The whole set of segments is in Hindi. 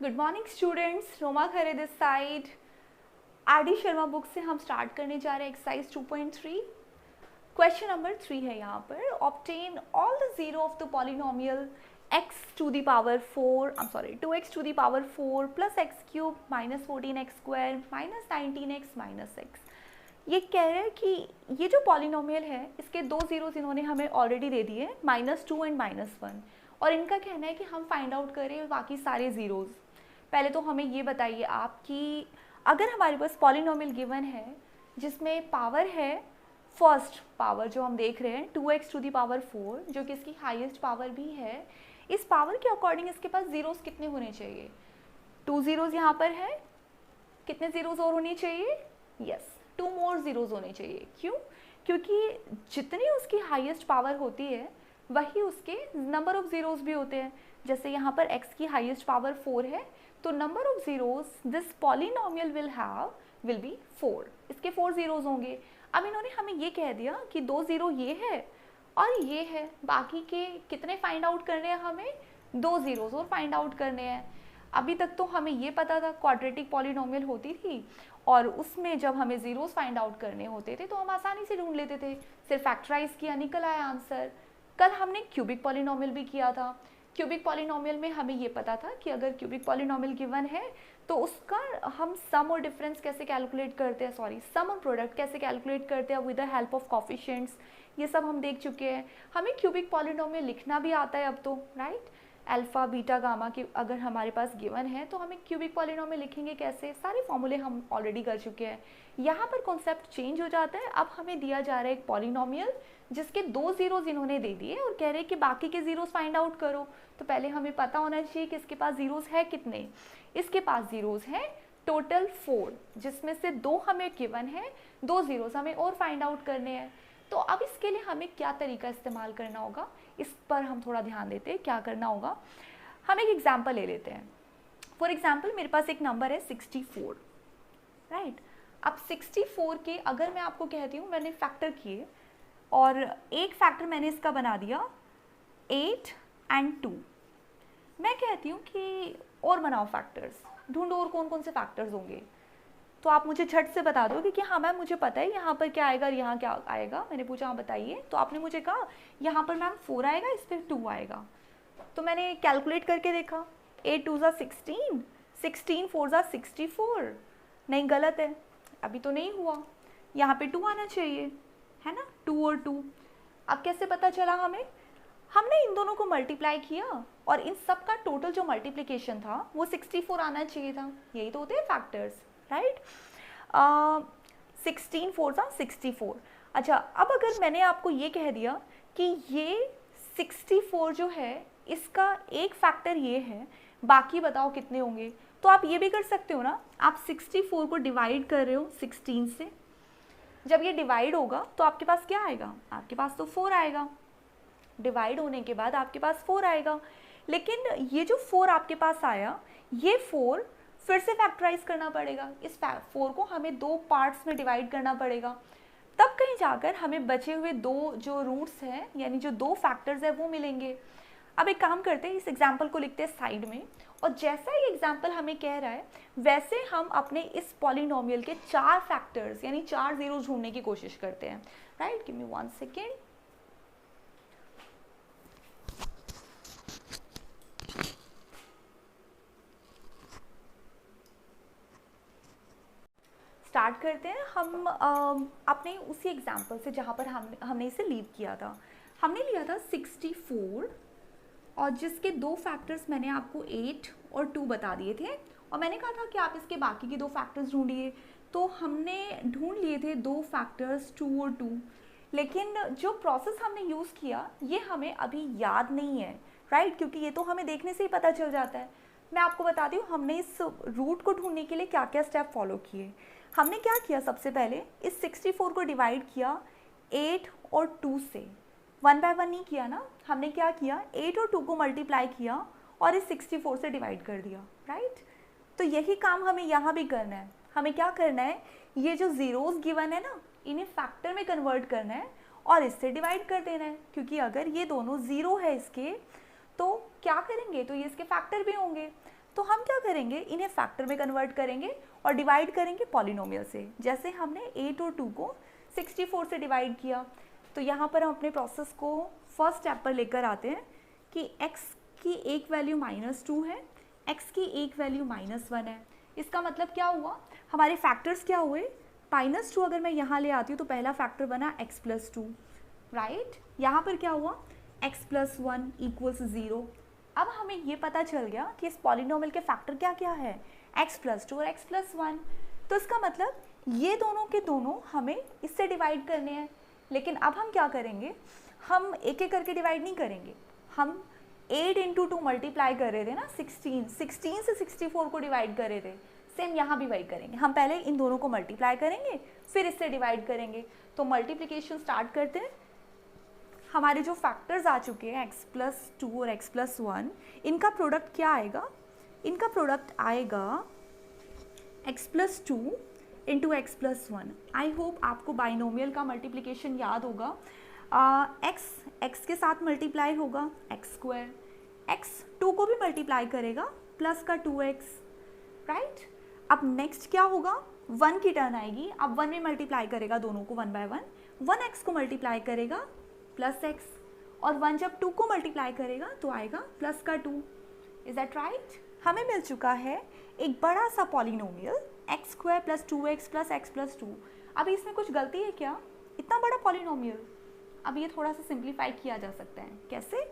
Good morning students, Roma Khare this side. RD. Sharma book से हम स्टार्ट करने जा रहे हैं एक्सरसाइज 2.3। क्वेश्चन नंबर 3 है यहाँ पर। Obtain all the zero of the polynomial x to the power 4 2x to the power 4 plus x cube minus 14x square minus 19x minus x। ये कह रहे हैं कि ये जो पॉलिनोमियल है इसके दो जीरोस इन्होंने हमें ऑलरेडी दे दिए, -2 एंड -1, और इनका कहना है कि हम फाइंड आउट करें बाकी सारे जीरोस। पहले तो हमें ये बताइए आप कि अगर हमारे पास पॉलिनोमियल गिवन है जिसमें पावर है, फर्स्ट पावर जो हम देख रहे हैं 2x टू दी पावर 4 जो कि इसकी हाईएस्ट पावर भी है, इस पावर के अकॉर्डिंग इसके पास जीरोस कितने होने चाहिए? 2 जीरोस यहाँ पर है, कितने जीरोस और होने चाहिए? यस, 2 मोर जीरोस होने चाहिए। क्यों? क्योंकि जितनी उसकी हाईएस्ट पावर होती है वही उसके नंबर ऑफ जीरोस भी होते हैं। जैसे यहाँ पर x की हाईएस्ट पावर 4 है, तो number of zeros this polynomial will have will be 4। इसके 4 जीरोस होंगे। अब इन्होंने हमें ये कह दिया कि 2 जीरो ये है और ये है, बाकी के कितने फाइंड आउट करने हैं? हमें 2 जीरोस और फाइंड आउट करने हैं। अभी तक तो हमें ये पता था क्वाड्रेटिक पॉलिनोमियल होती थी और उसमें जब हमें जीरोस फाइंड आउट करने होते थे तो हम आसानी से ढूंढ लेते थे, सिर्फ फैक्टराइज किया, निकल आया आंसर। कल हमने क्यूबिक पॉलिनोमियल भी किया था। क्यूबिक पॉलिनोमियल में हमें ये पता था कि अगर क्यूबिक पॉलिनोमियल गिवन है तो उसका हम सम और डिफरेंस कैसे कैलकुलेट करते हैं, सम और प्रोडक्ट कैसे कैलकुलेट करते हैं with the help of coefficients, ये सब हम देख चुके हैं। हमें क्यूबिक पॉलिनोमियल लिखना भी आता है अब तो, राइट। अल्फा बीटा गामा की अगर हमारे पास गिवन है तो हमें क्यूबिक पॉलिनोमियल लिखेंगे कैसे, सारे फॉर्मूले हम ऑलरेडी कर चुके हैं। यहाँ पर कॉन्सेप्ट चेंज हो जाता है। अब हमें दिया जा रहा है एक पॉलिनोमियल जिसके 2 जीरोस इन्होंने दे दिए और कह रहे हैं कि बाकी के जीरोस फाइंड आउट करो। तो पहले हमें पता होना चाहिए कि इसके पास जीरोस है कितने। इसके पास जीरोस हैं टोटल 4, जिसमें से 2 हमें गिवन है, 2 जीरोस हमें और फाइंड आउट करने हैं। तो अब इसके लिए हमें क्या तरीका इस्तेमाल करना होगा, इस पर हम थोड़ा ध्यान देते हैं। क्या करना होगा, हम एक एग्जाम्पल ले लेते हैं। फॉर एग्जाम्पल मेरे पास एक नंबर है 64, राइट। अब 64 के अगर मैं आपको कहती हूँ मैंने फैक्टर किए और एक फैक्टर मैंने इसका बना दिया 8 and 2। मैं कहती हूँ कि और बनाओ फैक्टर्स, ढूंढो और कौन कौन से फैक्टर्स होंगे। तो आप मुझे झट से बता दो कि हाँ मैम मुझे पता है यहाँ पर क्या आएगा और यहाँ क्या आएगा। मैंने पूछा हाँ बताइए, तो आपने मुझे कहा यहाँ पर मैम 4 आएगा, इस पर 2 आएगा। तो मैंने कैलकुलेट करके देखा, 8 2 16, 16 4 64। नहीं, गलत है, अभी तो नहीं हुआ। यहाँ पे 2 आना चाहिए, है ना, 2 और 2। अब कैसे पता चला हमें? हमने इन दोनों को मल्टीप्लाई किया और इन सब का टोटल जो मल्टीप्लिकेशन था वो 64 आना चाहिए था। यही तो होते हैं फैक्टर्स, राइट। 16 4 64। अच्छा, अब अगर मैंने आपको ये कह दिया कि ये 64 जो है इसका एक फैक्टर ये है, बाकी बताओ कितने होंगे। तो आप ये भी कर सकते हो ना, आप 64 को डिवाइड कर रहे हो 16 से। जब ये डिवाइड होगा तो आपके पास क्या आएगा? आपके पास तो 4 आएगा। डिवाइड होने के बाद आपके पास 4 आएगा। लेकिन ये जो 4 आपके पास आया, ये 4 फिर से फैक्टराइज करना पड़ेगा। इस 4 को हमें 2 पार्ट्स में डिवाइड करना पड़ेगा, तब कहीं जाकर हमें बचे हुए 2 जो रूट्स हैं यानी जो 2 फैक्टर्स हैं वो मिलेंगे। अब एक काम करते हैं, इस एग्जाम्पल को लिखते हैं साइड में, और जैसा ये एग्जाम्पल हमें कह रहा है वैसे हम अपने इस पॉलिनोमियल के 4 फैक्टर्स यानी 4 जीरो ढूंढने की कोशिश करते हैं, right. Give me 1 second. Start करते हैं हम अपने उसी एग्जाम्पल से जहाँ पर हमने इसे लीव किया था। हमने लिया था 64 और जिसके 2 फैक्टर्स मैंने आपको 8 और 2 बता दिए थे, और मैंने कहा था कि आप इसके बाकी के 2 फैक्टर्स ढूंढिए। तो हमने ढूंढ लिए थे 2 फैक्टर्स 2 और 2, लेकिन जो प्रोसेस हमने यूज़ किया ये हमें अभी याद नहीं है, राइट, क्योंकि ये तो हमें देखने से ही पता चल जाता है। मैं आपको बताती हूँ हमने इस रूट को ढूंढने के लिए क्या क्या स्टेप फॉलो किए। हमने क्या किया, सबसे पहले इस 64 को डिवाइड किया 8 और 2 से। 1 बाय 1 नहीं किया ना, हमने क्या किया 8 और 2 को मल्टीप्लाई किया और इस 64 से डिवाइड कर दिया, राइट। तो यही काम हमें यहाँ भी करना है। हमें क्या करना है, ये जो जीरोस गिवन है ना इन्हें फैक्टर में कन्वर्ट करना है और इससे डिवाइड कर देना है, क्योंकि अगर ये दोनों ज़ीरो है इसके तो क्या करेंगे, तो ये इसके फैक्टर भी होंगे। तो हम क्या करेंगे, करेंगे, इन्हें फैक्टर में कन्वर्ट करेंगे और डिवाइड करेंगे पॉलिनोमियल से। जैसे हमने 8 और 2 को 64 से डिवाइड किया, तो यहाँ पर हम अपने प्रोसेस को फर्स्ट स्टेप पर लेकर आते हैं कि x की एक वैल्यू -2 है, x की एक वैल्यू -1 है। इसका मतलब क्या हुआ, हमारे फैक्टर्स क्या हुए, -2 अगर मैं यहाँ ले आती हूँ तो पहला फैक्टर बना x + 2, राइट। यहाँ पर क्या हुआ, x + 1 = 0। अब हमें ये पता चल गया कि इस पॉलिनोमियल के फैक्टर क्या क्या है, x + 2 और x + 1। तो इसका मतलब ये दोनों के दोनों हमें इससे डिवाइड करने हैं। लेकिन अब हम क्या करेंगे, हम एक एक करके डिवाइड नहीं करेंगे, हम 8 × 2 मल्टीप्लाई कर रहे थे ना, 16 से 64 को डिवाइड कर रहे थे, सेम यहाँ भी वही करेंगे। हम पहले इन दोनों को मल्टीप्लाई करेंगे, फिर इससे डिवाइड करेंगे। तो मल्टीप्लिकेशन स्टार्ट करते हैं। हमारे जो फैक्टर्स आ चुके हैं x + 2 और x + 1, इनका प्रोडक्ट क्या आएगा, इनका प्रोडक्ट आएगा x + 2 × x + 1। आई होप आपको बाइनोमियल का मल्टीप्लिकेशन याद होगा। x के साथ मल्टीप्लाई होगा x², x 2 को भी मल्टीप्लाई करेगा प्लस का 2x, राइट। अब नेक्स्ट क्या होगा, 1 की टर्न आएगी। अब 1 में मल्टीप्लाई करेगा दोनों को 1 बाय 1, 1x को मल्टीप्लाई करेगा प्लस x, और 1 जब 2 को मल्टीप्लाई करेगा तो आएगा प्लस का 2। Is that right. हमें मिल चुका है एक बड़ा सा पॉलिनोमियल x² + 2x + x + 2। अभी इसमें कुछ गलती है क्या, इतना बड़ा पॉलिनोमियल। अब ये थोड़ा सा सिंप्लीफाई किया जा सकता है। कैसे,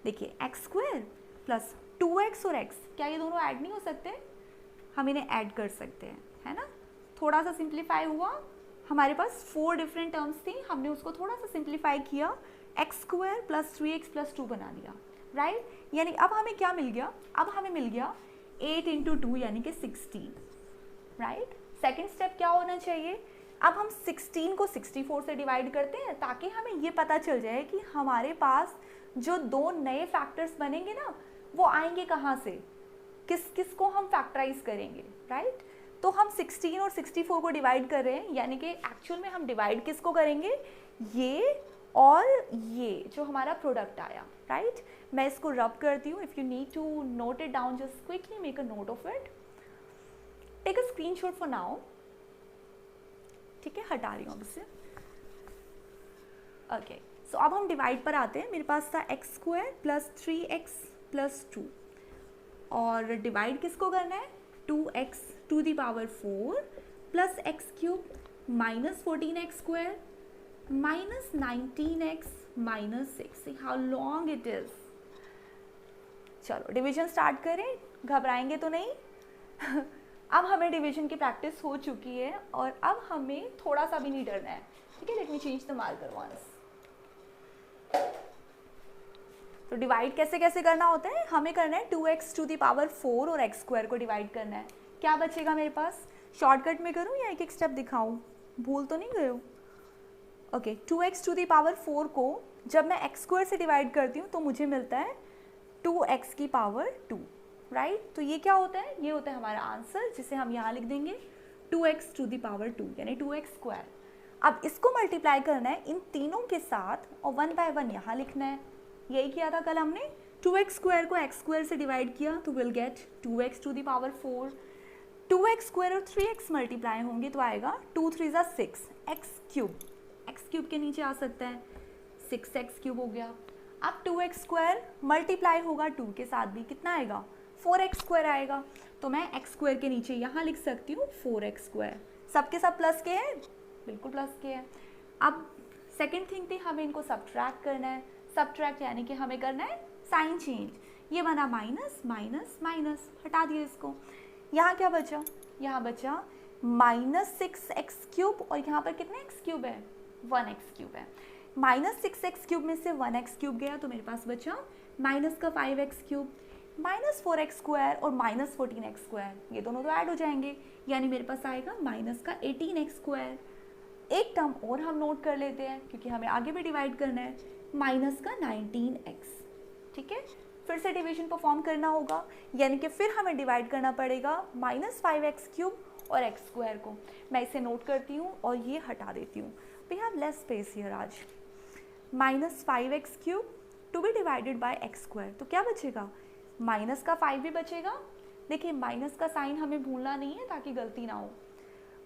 देखिए x² + 2x और x, क्या ये दोनों ऐड नहीं हो सकते, हम इन्हें ऐड कर सकते हैं, है ना। थोड़ा सा सिंप्लीफाई हुआ, हमारे पास 4 डिफरेंट टर्म्स थी, हमने उसको थोड़ा सा सिंप्लीफाई किया, x² + 3x + 2 बना दिया, राइट। यानी अब हमें क्या मिल गया, अब हमें मिल गया 8 × 2 यानी कि 16, राइट। सेकेंड स्टेप क्या होना चाहिए, अब हम 16 को 64 से डिवाइड करते हैं ताकि हमें ये पता चल जाए कि हमारे पास जो 2 नए फैक्टर्स बनेंगे ना, वो आएंगे कहाँ से, किस किस को हम फैक्टराइज करेंगे, राइट। तो हम 16 और 64 को डिवाइड कर रहे हैं, यानी कि एक्चुअल में हम डिवाइड किसको करेंगे, ये और ये जो हमारा प्रोडक्ट आया, राइट। मैं इसको रब करती हूँ। If you need to note it down, just quickly make a note of it, take a screenshot for now, ठीक है, हटा रही हूँ अब इसे। ओके, सो अब हम डिवाइड पर आते हैं। मेरे पास था x² + 3x + 2, और डिवाइड किसको करना है, 2x to the power 4 + x³ - 14x² - 19x - 6। See how long it is। चलो डिवीजन स्टार्ट करें, घबराएंगे तो नहीं। अब हमें डिवीजन की प्रैक्टिस हो चुकी है और अब हमें थोड़ा सा भी नहीं डरना है, ठीक है। Let me change the marker once. तो डिवाइड कैसे कैसे करना होता है, हमें करना है 2x to the power 4 और x² को डिवाइड करना है। क्या बचेगा मेरे पास, शॉर्टकट में करूँ या एक एक स्टेप दिखाऊँ, भूल तो नहीं गए हो। Okay, 2x to the power 4 को जब मैं x² से डिवाइड करती हूँ तो मुझे मिलता है 2x की पावर 2, राइट। तो ये क्या होता है, ये होता है हमारा आंसर, जिसे हम यहाँ लिख देंगे 2x to the power 2 यानी 2x²। अब इसको मल्टीप्लाई करना है इन तीनों के साथ और 1 बाय 1 यहाँ लिखना है। यही किया था कल हमने, 2x² को x² से डिवाइड किया तो will get 2x to the power 4। 2x² और 3x मल्टीप्लाई होंगे तो आएगा 2 3 = 6, x³ के नीचे आ सकता है, 6x³ हो गया। अब 2x² मल्टीप्लाई होगा 2 के साथ भी, कितना आएगा, 4x² आएगा। तो मैं x² के नीचे यहाँ लिख सकती हूँ 4x²। सबके सब प्लस के हैं, बिल्कुल प्लस के हैं। अब सेकेंड थिंग थी, हमें इनको सब्ट्रैक्ट करना है। सब्ट्रैक्ट यानी कि हमें करना है साइन चेंज। ये बना माइनस माइनस माइनस, हटा दिया इसको। यहाँ क्या बचा, यहाँ बचा -6x³ और यहाँ पर कितने x³ है, 1x³ है। -6x³ में से 1x³ गया तो मेरे पास बचा -5x³, -4x² और -14x², ये दोनों तो ऐड हो जाएंगे, यानी मेरे पास आएगा -18x²। एक टर्म और हम नोट कर लेते हैं क्योंकि हमें आगे भी डिवाइड करना है, -19x, ठीक है। फिर से डिवीजन परफॉर्म करना होगा, यानी कि फिर हमें डिवाइड करना पड़ेगा -5x³ और x² को। मैं इसे नोट करती हूँ और ये हटा देती हूँ। We have less space here आज। -5x³ to be divided bye x², तो क्या बचेगा, माइनस का 5 भी बचेगा, देखिए माइनस का साइन हमें भूलना नहीं है ताकि गलती ना हो,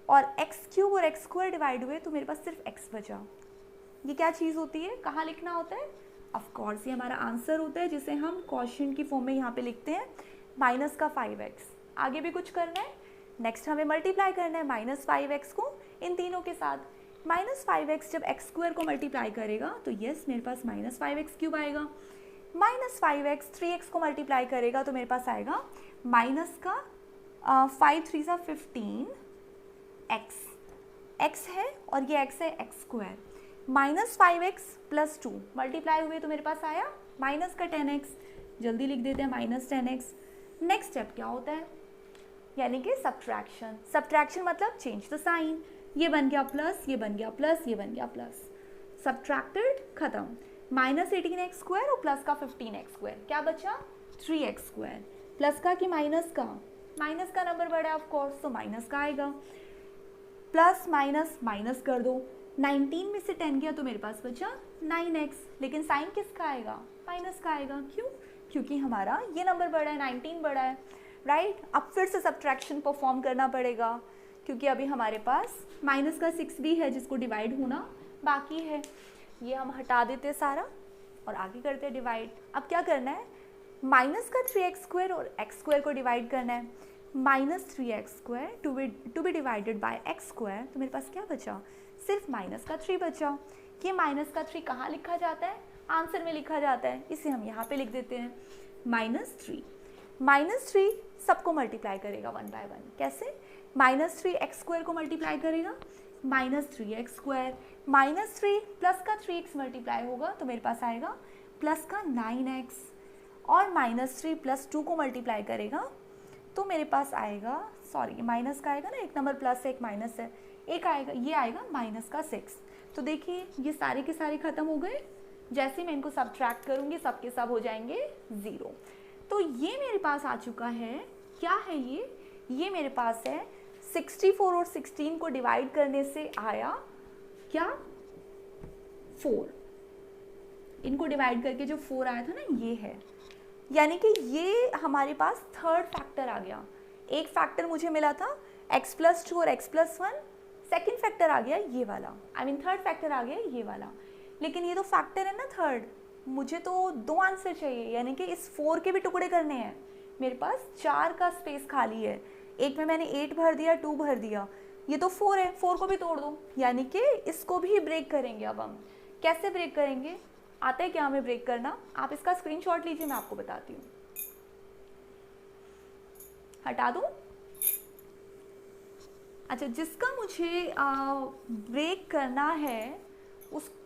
और एक्स क्यूब और एक्स स्क्वायर डिवाइड हुए तो मेरे पास सिर्फ एक्स बचा। ये क्या चीज़ होती है, कहाँ लिखना होता है, ऑफ कोर्स ये हमारा आंसर होता है जिसे हम क्वोशिएंट की फॉर्म में यहाँ पे लिखते हैं, माइनस का 5x। आगे भी कुछ करना है, नेक्स्ट हमें मल्टीप्लाई करना है माइनस 5x को इन तीनों के साथ। माइनस 5x जब एक्स स्क्वायर को मल्टीप्लाई करेगा तो यस मेरे पास माइनस 5x क्यूब आएगा। माइनस 5x 3x को मल्टीप्लाई करेगा तो मेरे पास आएगा माइनस का 5 3 सा 15 x है और ये x है x square. Minus 5x plus 2 multiply हुए तो मेरे पास आया माइनस का 10x, जल्दी लिख देते हैं माइनस 10x। नेक्स्ट स्टेप क्या होता है, यानी कि सब्ट्रैक्शन। सब्ट्रैक्शन मतलब चेंज द साइन, ये बन गया प्लस, ये बन गया प्लस, ये बन गया प्लस, सब्ट्रैक्टेड, खत्म। माइनस 18x स्क्वायर और प्लस का 15x स्क्वायर, क्या बचा 3x स्क्वायर। प्लस का कि माइनस का, माइनस का नंबर बड़ा है ऑफ कोर्स तो माइनस का आएगा। प्लस माइनस माइनस कर दो, 19 में से 10 गया तो मेरे पास बचा 9x, लेकिन साइन किसका आएगा, माइनस का आएगा। क्यों, क्योंकि हमारा ये नंबर बड़ा है, 19 बड़ा है, राइट। अब फिर से सब्ट्रैक्शन परफॉर्म करना पड़ेगा क्योंकि अभी हमारे पास माइनस का 6 भी है जिसको डिवाइड होना बाकी है। ये हम हटा देते हैं सारा और आगे करते हैं डिवाइड। अब क्या करना है, माइनस का 3x स्क्वायर और x स्क्वायर को डिवाइड करना है। Minus 3x square to be divided by x square, तो मेरे पास क्या बचा, सिर्फ माइनस का 3 बचा। ये माइनस का 3 कहाँ लिखा जाता है, आंसर में लिखा जाता है, इसे हम यहाँ पे लिख देते हैं माइनस 3। माइनस 3 सबको मल्टीप्लाई करेगा 1 बाय 1, कैसे, माइनस 3 एक्स स्क्वायर को मल्टीप्लाई करेगा minus 3x square, minus 3 plus का 3x मल्टीप्लाई होगा तो मेरे पास आएगा प्लस का 9x, और माइनस 3 प्लस 2 को मल्टीप्लाई करेगा तो मेरे पास आएगा, सॉरी माइनस का आएगा ना, एक नंबर प्लस है एक माइनस है, एक आएगा, ये आएगा माइनस का 6। तो देखिए ये सारे के सारे खत्म हो गए, जैसे मैं इनको सब्ट्रैक्ट करूँगी सब के सब हो जाएंगे 0। तो ये मेरे पास आ चुका है, क्या है ये मेरे पास है 64 और 16 को डिवाइड करने से आया क्या 4, इनको डिवाइड करके जो 4 आया था ना ये है, यानी कि ये हमारे पास थर्ड फैक्टर आ गया। एक फैक्टर मुझे मिला था x प्लस 2 और x प्लस 1, सेकेंड फैक्टर आ गया ये वाला, थर्ड फैक्टर आ गया ये वाला, लेकिन ये तो फैक्टर है ना थर्ड, मुझे तो 2 आंसर चाहिए, यानी कि इस 4 के भी टुकड़े करने हैं। मेरे पास 4 का स्पेस खाली है, एक में मैंने 8 भर दिया, 2 भर दिया, ये तो 4 है, 4 को भी तोड़ दो, यानी कि इसको भी ब्रेक करेंगे। अब हम कैसे ब्रेक करेंगे, आता है क्या हमें ब्रेक करना, आप इसका स्क्रीनशॉट लीजिए, मैं आपको बताती हूँ। हटा दूँ, अच्छा जिसका मुझे ब्रेक करना है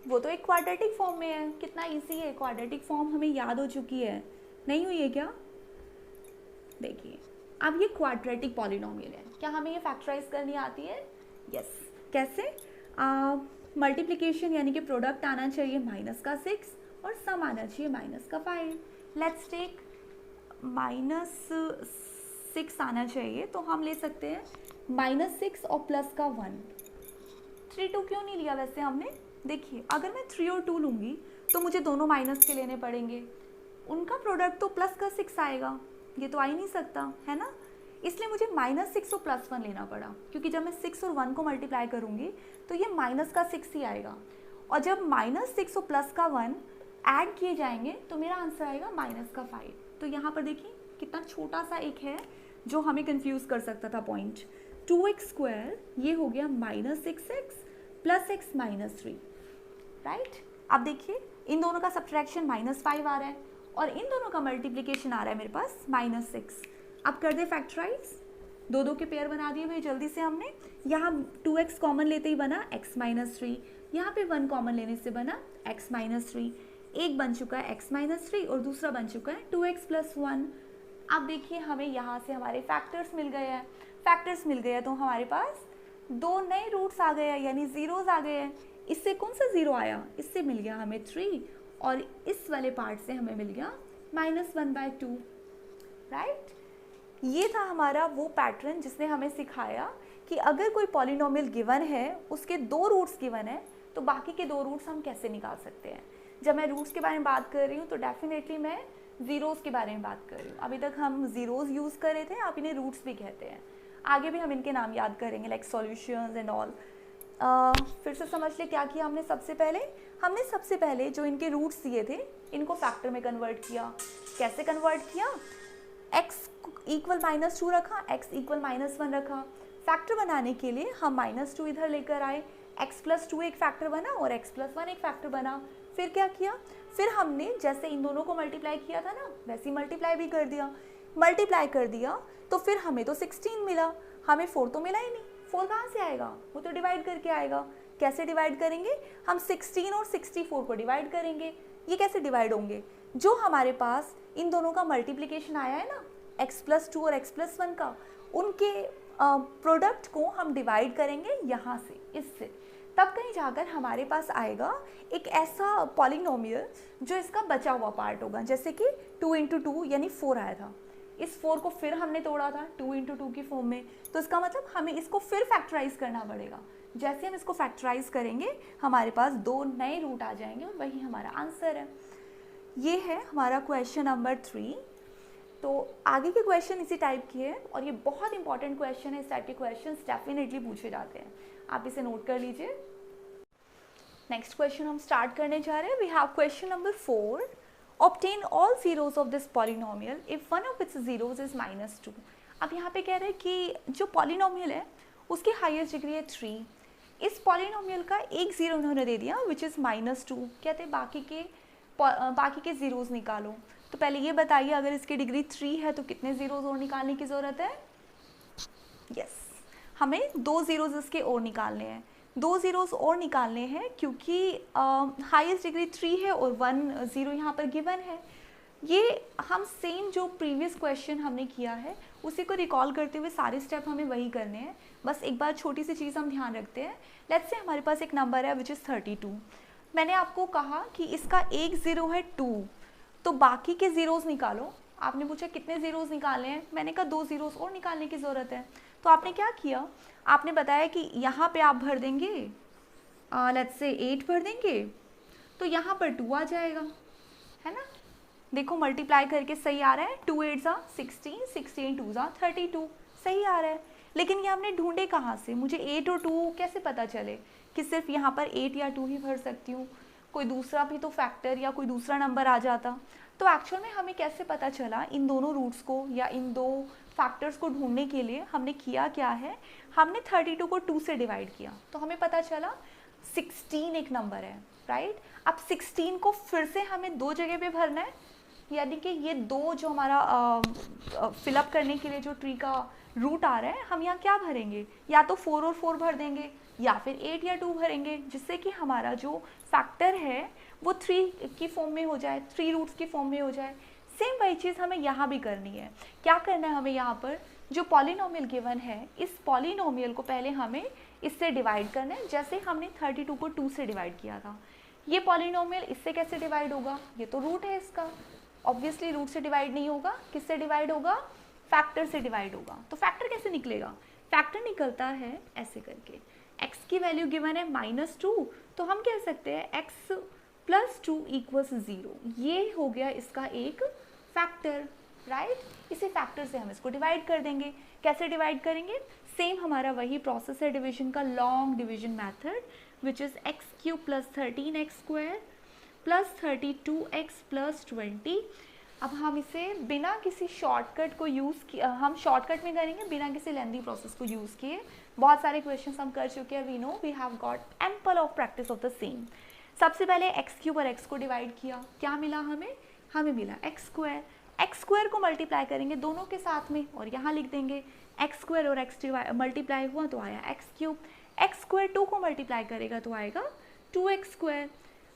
वो तो एक क्वाड्रेटिक फॉर्म में है, कितना इजी है, क्वाड्रेटिक फॉर्म हमें याद हो चुकी है, नहीं हुई है क्या, देखिए अब ये क्वाड्रेटिक पॉलिनोमियल है, क्या हमें ये फैक्टराइज करनी आती है, यस। कैसे, मल्टीप्लिकेशन यानी कि प्रोडक्ट आना चाहिए माइनस का 6 और सम आना चाहिए माइनस का 5। लेट्स टेक माइनस 6 आना चाहिए, तो हम ले सकते हैं माइनस 6 और प्लस का 1। 3 2 क्यों नहीं लिया वैसे हमने, देखिए अगर मैं 3 और 2 लूँगी तो मुझे दोनों माइनस के लेने पड़ेंगे, उनका प्रोडक्ट तो प्लस का 6 आएगा, ये तो आ ही नहीं सकता है ना, इसलिए मुझे माइनस 6 और प्लस 1 लेना पड़ा, क्योंकि जब मैं 6 और 1 को मल्टीप्लाई करूँगी तो ये माइनस का 6 ही आएगा, और जब माइनस 6 और प्लस का 1 ऐड किए जाएंगे तो मेरा आंसर आएगा माइनस का 5। तो यहाँ पर देखिए कितना छोटा सा एक है जो हमें कंफ्यूज कर सकता था पॉइंट, 2x स्क्वायर ये हो गया minus 6x plus x minus 3, right. अब देखिए इन दोनों का सब्ट्रैक्शन माइनस 5 आ रहा है और इन दोनों का मल्टीप्लिकेशन आ रहा है मेरे पास माइनस 6। अब कर दे फैक्टराइज, 2 के पेयर बना दिए भाई जल्दी से हमने, यहाँ 2x कॉमन लेते ही बना x माइनस 3, यहाँ पे 1 कॉमन लेने से बना x माइनस 3, एक बन चुका है x माइनस 3 और दूसरा बन चुका है 2x प्लस 1। अब देखिए हमें यहाँ से हमारे फैक्टर्स मिल गए हैं, फैक्टर्स मिल गए हैं तो हमारे पास 2 नए रूट्स आ गए हैं, यानी जीरोस आ गए हैं। इससे कौन सा जीरो आया, इससे मिल गया हमें 3 और इस वाले पार्ट से हमें मिल गया -1/2, राइट। ये था हमारा वो पैटर्न जिसने हमें सिखाया कि अगर कोई पॉलिनोमियल गिवन है, उसके 2 रूट्स गिवन है, तो बाकी के 2 रूट्स हम कैसे निकाल सकते हैं। जब मैं रूट्स के बारे में बात कर रही हूँ तो डेफिनेटली मैं ज़ीरोज़ के बारे में बात कर रही हूँ। अभी तक हम ज़ीरोज़ यूज़ कर रहे थे, आप इन्हें रूट्स भी कहते हैं। आगे भी हम इनके नाम याद करेंगे, लाइक सॉल्यूशंस एंड ऑल। फिर से समझ ले क्या किया हमने सबसे पहले जो इनके रूट्स दिए थे इनको फैक्टर में कन्वर्ट किया। कैसे कन्वर्ट किया? x इक्वल -2 रखा, x इक्वल -1 रखा। फैक्टर बनाने के लिए हम -2 इधर लेकर आए, x+2 एक फैक्टर बना और x+1 एक फैक्टर बना। फिर क्या किया? फिर हमने जैसे इन दोनों को मल्टीप्लाई किया था ना, वैसे ही मल्टीप्लाई भी कर दिया। मल्टीप्लाई कर दिया तो फिर हमें तो 16 मिला, हमें 4 तो मिला ही नहीं। 4 कहाँ से आएगा? वो तो डिवाइड करके आएगा। कैसे डिवाइड करेंगे? हम 16 और 64 को डिवाइड करेंगे। ये कैसे डिवाइड होंगे? जो हमारे पास इन दोनों का मल्टीप्लिकेशन आया है ना, x+2 और x+1 का, उनके प्रोडक्ट को हम डिवाइड करेंगे यहाँ से, इससे। तब कहीं जाकर हमारे पास आएगा एक ऐसा पॉलिनोमियल जो इसका बचा हुआ पार्ट होगा। जैसे कि 2 × 2 यानी 4 आया था, इस 4 को फिर हमने तोड़ा था 2 × 2 की फॉर्म में, तो इसका मतलब हमें इसको फिर फैक्टराइज करना पड़ेगा। जैसे हम इसको फैक्टराइज करेंगे हमारे पास 2 नए रूट आ जाएंगे और वही हमारा आंसर है। ये है हमारा क्वेश्चन नंबर 3। तो आगे के क्वेश्चन इसी टाइप की है और ये बहुत इंपॉर्टेंट क्वेश्चन है। इस टाइप के क्वेश्चन डेफिनेटली पूछे जाते हैं, आप इसे नोट कर लीजिए। नेक्स्ट क्वेश्चन हम स्टार्ट करने जा रहे हैं। We have question number 4। Obtain all zeros of this polynomial if one of its zeros is -2। अब यहाँ पे कह रहे हैं कि जो पॉलिनोमियल है उसकी हाईएस्ट डिग्री है 3। इस पॉलिनोमियल का एक जीरो उन्होंने दे दिया विच इज़ -2। कहते हैं बाकी के जीरोज निकालो। तो पहले ये बताइए, अगर इसकी डिग्री 3 है तो कितने जीरोज और निकालने की ज़रूरत है? यस, हमें 2 जीरोज इसके और निकालने हैं। 2 जीरोज और निकालने हैं क्योंकि हाईएस्ट डिग्री 3 है और 1 0 यहाँ पर गिवन है। ये हम सेम जो प्रीवियस क्वेश्चन हमने किया है उसी को रिकॉल करते हुए सारे स्टेप हमें वही करने हैं। बस एक बार छोटी सी चीज़ हम ध्यान रखते हैं। लेट्स से हमारे पास एक नंबर है विच इज़ 32। मैंने आपको कहा कि इसका एक ज़ीरो है 2, तो बाकी के ज़ीरोज़ निकालो। आपने पूछा कितने ज़ीरोज़ निकाले हैं, मैंने कहा 2 ज़ीरोज़ और निकालने की ज़रूरत है। तो आपने क्या किया? आपने बताया कि यहाँ पे आप भर देंगे, लेट्स से 8 भर देंगे, तो यहाँ पर 2 आ जाएगा, है ना। देखो मल्टीप्लाई करके सही आ रहा है, 2 8 ज़ा 16, 16 2 ज़ा 32, सही आ रहा है। लेकिन ये हमने ढूंढे कहाँ से? मुझे 8 और 2 कैसे पता चले कि सिर्फ यहाँ पर 8 या 2 ही भर सकती हूँ? कोई दूसरा भी तो फैक्टर या कोई दूसरा नंबर आ जाता। तो एक्चुअल में हमें कैसे पता चला? इन दोनों रूट्स को या इन दो फैक्टर्स को ढूंढने के लिए हमने किया क्या है, हमने 32 को 2 से डिवाइड किया, तो हमें पता चला 16 एक नंबर है, राइट। अब 16 को फिर से हमें 2 जगह पे भरना है, यानी कि ये 2 जो हमारा फिलअप करने के लिए जो ट्री का रूट आ रहा है, हम यहाँ क्या भरेंगे? या तो 4 और 4 भर देंगे या फिर 8 या 2 भरेंगे, जिससे कि हमारा जो फैक्टर है वो 3 की फॉर्म में हो जाए, 3 रूट्स की फॉर्म में हो जाए। सेम वही चीज़ हमें यहाँ भी करनी है। क्या करना है हमें? यहाँ पर जो पॉलिनोमियल गिवन है, इस पॉलिनोमियल को पहले हमें इससे डिवाइड करना है, जैसे हमने 32 को 2 से डिवाइड किया था। ये पॉलिनोमियल इससे कैसे डिवाइड होगा? ये तो रूट है इसका, ऑब्वियसली रूट से डिवाइड नहीं होगा। किससे डिवाइड होगा? फैक्टर से डिवाइड होगा। तो फैक्टर कैसे निकलेगा? फैक्टर निकलता है ऐसे करके, x की वैल्यू गिवन है -2, तो हम कह सकते हैं x+2 = 0। ये हो गया इसका एक फैक्टर, राइट। इसी फैक्टर से हम इसको डिवाइड कर देंगे। कैसे डिवाइड करेंगे? सेम हमारा वही प्रोसेस है डिवीजन का, long division method, which is x³ + 13x² + 32x + 20। अब हम इसे बिना किसी शॉर्टकट को हम शॉर्टकट में करेंगे, बिना किसी लेंथी प्रोसेस को यूज़ किए। बहुत सारे क्वेश्चंस हम कर चुके हैं, we know, we have got ample of practice of the same. सबसे पहले x³ और x को डिवाइड किया, क्या मिला हमें? हमें मिला x²। x² को मल्टीप्लाई करेंगे दोनों के साथ में और यहाँ लिख देंगे x² और x मल्टीप्लाई हुआ तो आया x³। x² 2 को मल्टीप्लाई करेगा तो आएगा 2x²।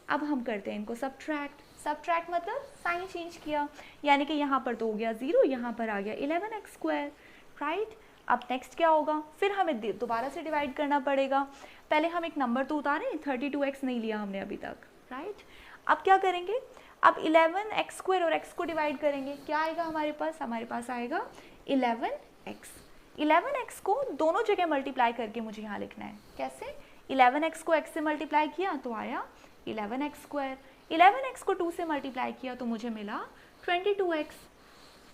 अब हम करते हैं इनको सब्ट्रैक्ट मतलब साइन चेंज किया, यानी कि यहाँ पर तो हो गया 0, यहाँ पर आ गया 11x², राइट। अब नेक्स्ट क्या होगा? फिर हमें दोबारा से डिवाइड करना पड़ेगा। पहले हम एक नंबर तो उतारें, 32x नहीं लिया हमने अभी तक, राइट। अब क्या करेंगे? अब 11x² और x को डिवाइड करेंगे, क्या आएगा हमारे पास? हमारे पास आएगा 11x। 11x को दोनों जगह मल्टीप्लाई करके मुझे यहाँ लिखना है। कैसे? 11x को x से मल्टीप्लाई किया तो आया 11x²। 11x को 2 से मल्टीप्लाई किया तो मुझे मिला 22x।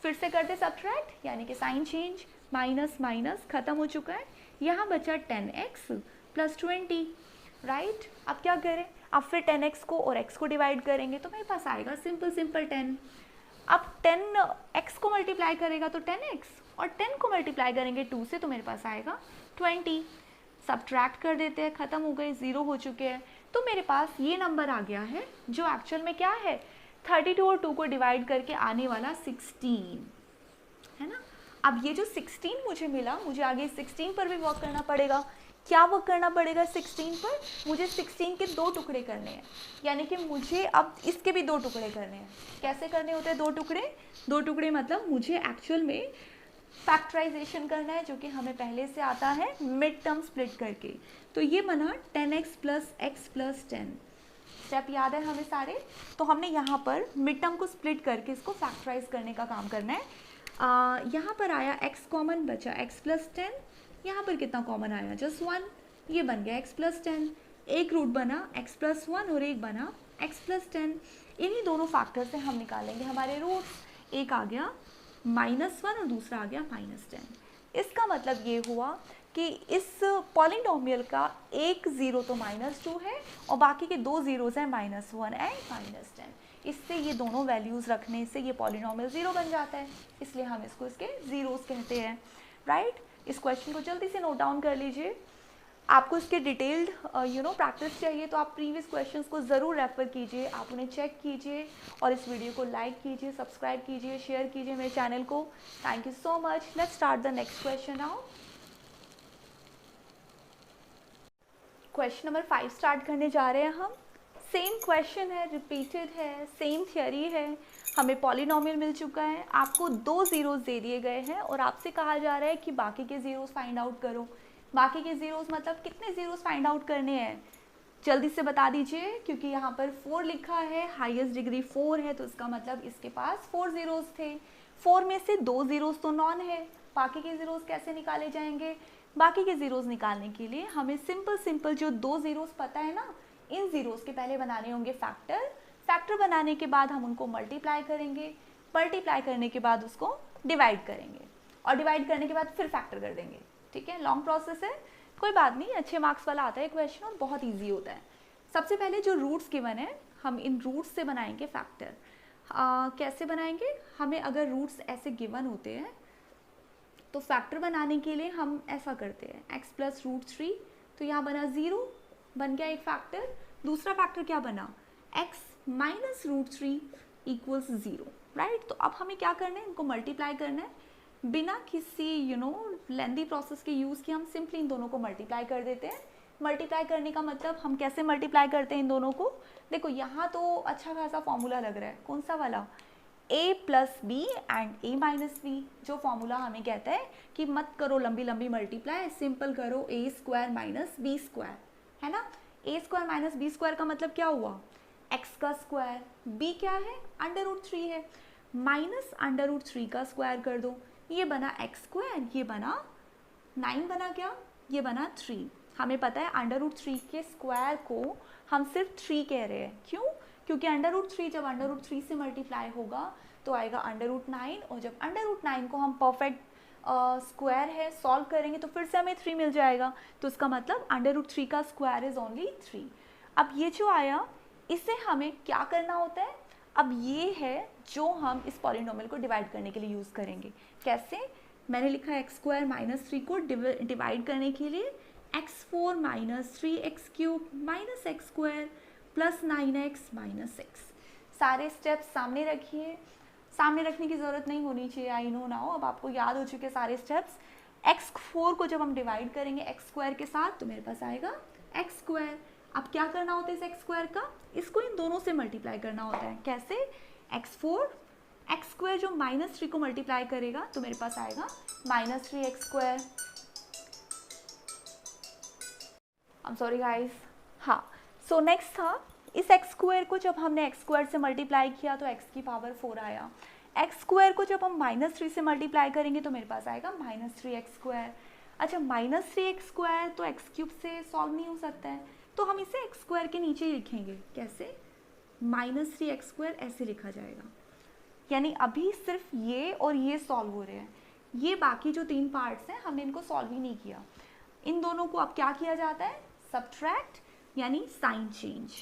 फिर से करते सब्ट्रैक्ट, यानी कि साइन चेंज, माइनस माइनस खत्म हो चुका है, यहाँ बचा 10x प्लस 20, राइट। अब क्या करें, अब फिर 10x को और x को डिवाइड करेंगे तो मेरे पास आएगा सिंपल सिंपल 10। अब 10x को मल्टीप्लाई करेगा तो 10x, और 10 को मल्टीप्लाई करेंगे 2 से तो मेरे पास आएगा 20। सब्ट्रैक्ट कर देते हैं, ख़त्म हो गए, 0 हो चुके हैं। तो मेरे पास ये नंबर आ गया है जो एक्चुअल में क्या है, 32 और 2 को डिवाइड करके आने वाला 16 है ना। अब ये जो 16 मुझे मिला, मुझे आगे 16 पर भी वर्क करना पड़ेगा। क्या वर्क करना पड़ेगा 16 पर, मुझे 16 के 2 टुकड़े करने हैं, यानी कि मुझे अब इसके भी 2 टुकड़े करने हैं। कैसे करने होते हैं 2 टुकड़े, 2 टुकड़े मतलब मुझे एक्चुअल में फैक्टराइजेशन करना है, जो कि हमें पहले से आता है मिड टर्म स्प्लिट करके। तो ये बना 10x plus x plus 10। Step याद है हमें सारे, तो हमने यहाँ पर मिड टर्म को स्प्लिट करके इसको फैक्टराइज करने का काम करना है। यहाँ पर आया x कॉमन, बचा x प्लस 10, यहाँ पर कितना कॉमन आया, जस्ट 1, ये बन गया x प्लस 10। एक रूट बना x प्लस 1 और एक बना x प्लस 10। इन्हीं दोनों फैक्टर से हम निकालेंगे हमारे रूट्स। एक आ गया -1 और दूसरा आ गया -10। इसका मतलब ये हुआ कि इस पॉलिनोमियल का एक ज़ीरो तो -2 है और बाकी के 2 ज़ीरोज़ हैं -1 एंड -10। इससे ये दोनों वैल्यूज़ रखने से ये पॉलिनोमियल 0 बन जाता है, इसलिए हम इसको इसके ज़ीरोज़ कहते हैं, राइट। इस क्वेश्चन को जल्दी से नोट डाउन कर लीजिए। आपको इसके डिटेल्ड प्रैक्टिस चाहिए तो आप प्रीवियस क्वेश्चंस को ज़रूर रेफर कीजिए, आप उन्हें चेक कीजिए और इस वीडियो को लाइक कीजिए, सब्सक्राइब कीजिए, शेयर कीजिए मेरे चैनल को। Thank you so much. Let's start the next question now. Question number 5 start करने जा रहे हैं हम। सेम क्वेश्चन है, रिपीटेड है, सेम थियरी है। हमें पॉलिनोमियल मिल चुका है, आपको 2 ज़ीरोज़ दे दिए गए हैं और आपसे कहा जा रहा है कि बाकी के ज़ीरोज़ फाइंड आउट करो। बाकी के ज़ीरोज़ मतलब कितने ज़ीरोज़ फाइंड आउट करने हैं, जल्दी से बता दीजिए, क्योंकि यहाँ पर 4 लिखा है, हाईएस्ट डिग्री 4 है, तो इसका मतलब इसके पास 4 ज़ीरोज़ थे। 4 में से 2 ज़ीरोज़ तो नॉन है, बाकी के ज़ीरोज़ कैसे निकाले जाएंगे। बाकी के ज़ीरोज़ निकालने के लिए हमें सिंपल जो 2 ज़ीरोज़ पता है ना, इन ज़ीरोज़ के पहले बनाने होंगे फैक्टर बनाने के बाद हम उनको मल्टीप्लाई करेंगे, मल्टीप्लाई करने के बाद उसको डिवाइड करेंगे और डिवाइड करने के बाद फिर फैक्टर कर देंगे। ठीक है, लॉन्ग प्रोसेस है, कोई बात नहीं, अच्छे मार्क्स वाला आता है क्वेश्चन और बहुत ईजी होता है। सबसे पहले जो रूट्स गिवन है, हम इन रूट्स से बनाएंगे फैक्टर। कैसे बनाएंगे, हमें अगर रूट्स ऐसे गिवन होते हैं तो फैक्टर बनाने के लिए हम ऐसा करते हैं, x प्लस रूट 3, तो यहाँ बना 0, बन गया एक फैक्टर। दूसरा फैक्टर क्या बना, x minus root 3 equals 0, right. तो अब हमें क्या करना है, इनको मल्टीप्लाई करना है, बिना किसी लेंदी प्रोसेस के यूज़ किए हम सिंपली इन दोनों को मल्टीप्लाई कर देते हैं। मल्टीप्लाई करने का मतलब हम कैसे मल्टीप्लाई करते हैं इन दोनों को, देखो यहाँ तो अच्छा खासा फॉर्मूला लग रहा है, कौन सा वाला, a plus b and a minus b, जो फॉर्मूला हमें कहता है कि मत करो लंबी लंबी मल्टीप्लाई, सिंपल करो a square minus b square, है ना। a square minus b square का मतलब क्या हुआ, x का स्क्वायर, b क्या है, अंडर रूट 3 है, माइनस अंडर रूट 3 का स्क्वायर कर दो, ये बना x स्क्वायर, ये बना 9 बना क्या, ये बना 3। हमें पता है अंडर रूट 3 के स्क्वायर को हम सिर्फ 3 कह रहे हैं, क्यों, क्योंकि अंडर रूट 3 जब अंडर रूट 3 से मल्टीप्लाई होगा तो आएगा अंडर रूट 9, और जब अंडर रूट 9 को हम परफेक्ट स्क्वायर है सॉल्व करेंगे तो फिर से हमें 3 मिल जाएगा, तो इसका मतलब अंडर रूट 3 का स्क्वायर इज ओनली 3। अब ये जो आया इसे हमें क्या करना होता है, अब ये है जो हम इस पॉलिनोमियल को डिवाइड करने के लिए यूज़ करेंगे। कैसे, मैंने लिखा है एक्स स्क्वायर माइनस 3 को डिवाइड करने के लिए x4 minus 3x cube minus x square plus 9x minus x. सारे स्टेप्स सामने रखिए, सामने रखने की ज़रूरत नहीं होनी चाहिए, आई नो नाउ, अब आपको याद हो चुके सारे स्टेप्स। x4 को जब हम डिवाइड करेंगे एक्स स्क्वायर के साथ तो मेरे पास आएगा एक्स स्क्वायर। अब क्या करना होता है इस एक्स स्क्वायर का, इसको इन दोनों से मल्टीप्लाई करना होता है। कैसे, x4 एक्स स्क्वायर जो माइनस 3 को मल्टीप्लाई करेगा तो मेरे पास आएगा minus 3x square. I am sorry guys, हाँ, सो नेक्स्ट था इस एक्स स्क्वायर को जब हमने एक्स स्क्वायर से मल्टीप्लाई किया तो एक्स की पावर 4 आया। एक्स स्क्वायर को जब हम माइनस 3 से मल्टीप्लाई करेंगे तो मेरे पास आएगा माइनस 3x स्क्वायर। अच्छा, माइनस 3x स्क्वायर तो एक्स क्यूब से सॉल्व नहीं हो सकता है, तो हम इसे एक्स स्क्वायर के नीचे ही लिखेंगे। कैसे, माइनस 3x स्क्वायर ऐसे लिखा जाएगा। यानी अभी सिर्फ ये और ये सॉल्व हो रहे हैं, ये बाकी जो 3 पार्ट्स हैं हमने इनको सॉल्व ही नहीं किया। इन दोनों को अब क्या किया जाता है, सब्ट्रैक्ट यानी साइन चेंज।